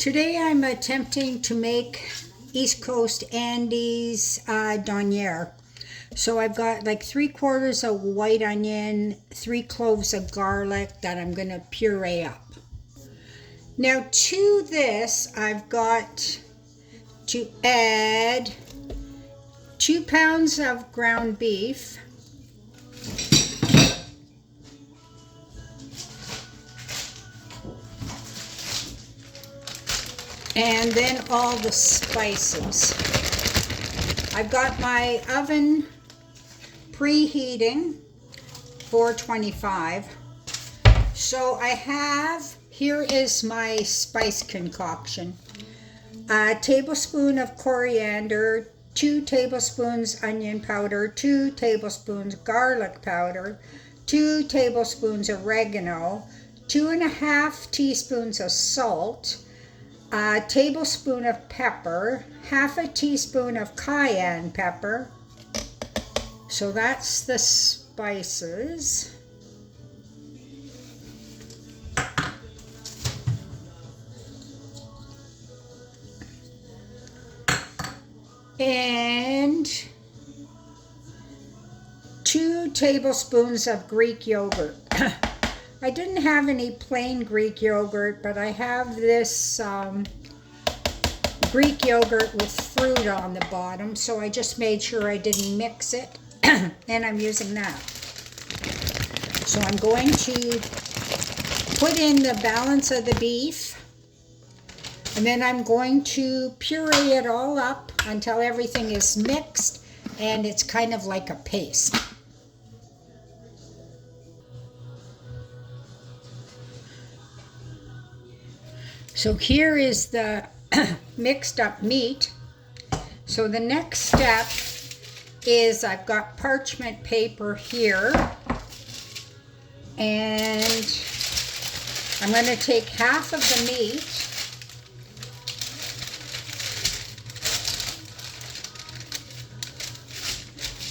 Today I'm attempting to make East Coast Donair. So I've got like 3/4 of white onion, 3 cloves of garlic that I'm going to puree up. Now to this I've got to add 2 pounds of ground beef, and then all the spices. I've got my oven preheating 425. So I have, here is my spice concoction. A tablespoon of coriander, 2 tablespoons onion powder, 2 tablespoons garlic powder, 2 tablespoons oregano, 2.5 teaspoons of salt, a tablespoon of pepper, half a teaspoon of cayenne pepper. So that's the spices. And 2 tablespoons of Greek yogurt. I didn't have any plain Greek yogurt, but I have this Greek yogurt with fruit on the bottom, so I just made sure I didn't mix it, and I'm using that. So I'm going to put in the balance of the beef, and then I'm going to puree it all up until everything is mixed and it's kind of like a paste. So here is the mixed up meat. So the next step is I've got parchment paper here, and I'm going to take half of the meat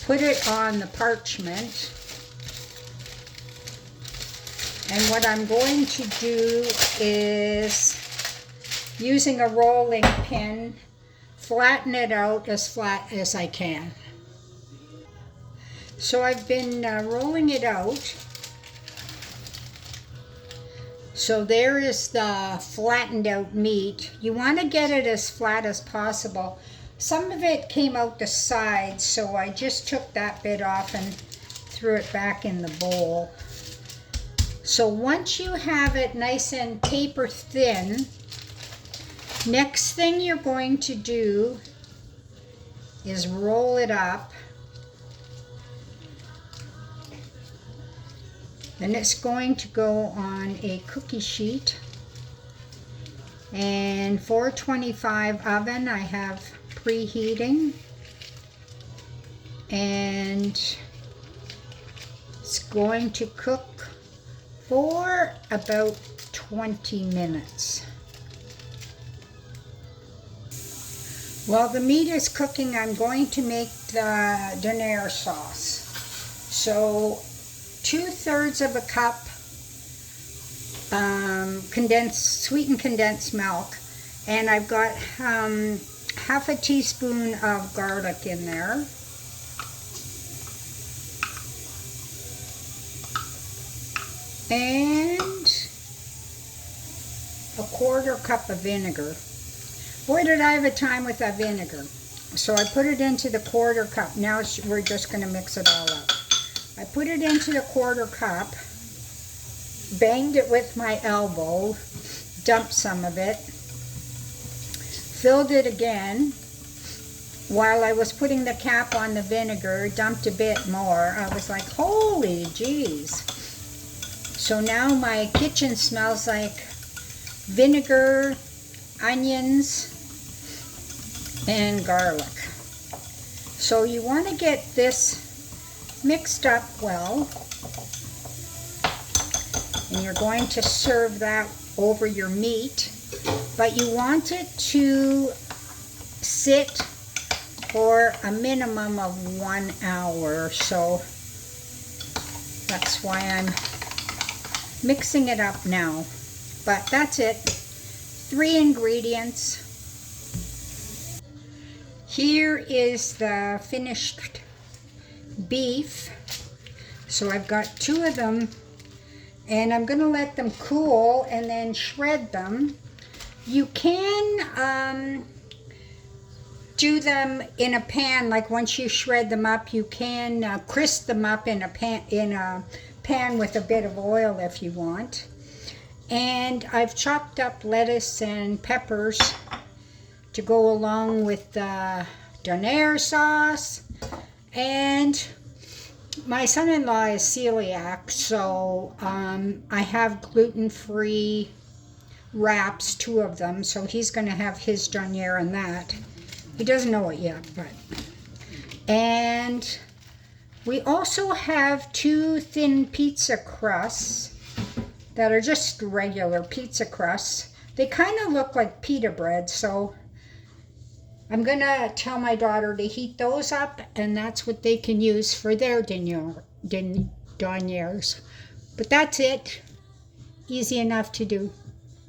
put it on the parchment, and what I'm going to do is, using a rolling pin, flatten it out as flat as I can. So I've been rolling it out. So there is the flattened out meat. You want to get it as flat as possible. Some of it came out the sides, so I just took that bit off and threw it back in the bowl. So once you have it nice and paper thin, next thing you're going to do is roll it up. Then it's going to go on a cookie sheet. And 425 oven I have preheating. And it's going to cook for about 20 minutes. While the meat is cooking, I'm going to make the Donair sauce. So 2/3 of a cup sweetened condensed milk, and I've got half a teaspoon of garlic in there. And a 1/4 cup of vinegar. Boy, did I have a time with that vinegar. So I put it into the 1/4 cup. Now we're just going to mix it all up. I put it into the 1/4 cup, banged it with my elbow, dumped some of it, filled it again. While I was putting the cap on the vinegar, dumped a bit more. I was like, holy jeez. So now my kitchen smells like vinegar, onions, and garlic. So you want to get this mixed up well, and you're going to serve that over your meat, but you want it to sit for a minimum of 1 hour. So that's why I'm mixing it up now. But that's it. 3 ingredients. Here is the finished beef. So I've got 2 of them, and I'm going to let them cool and then shred them. You can do them in a pan, like once you shred them up, you can crisp them up in a pan with a bit of oil if you want. And I've chopped up lettuce and peppers to go along with the Donair sauce. And my son-in-law is celiac, so I have gluten-free wraps, 2 of them, so he's going to have his Donair and that. He doesn't know it yet, but. And we also have 2 thin pizza crusts that are just regular pizza crusts. They kind of look like pita bread, so I'm going to tell my daughter to heat those up, and that's what they can use for their Donairs. But that's it. Easy enough to do.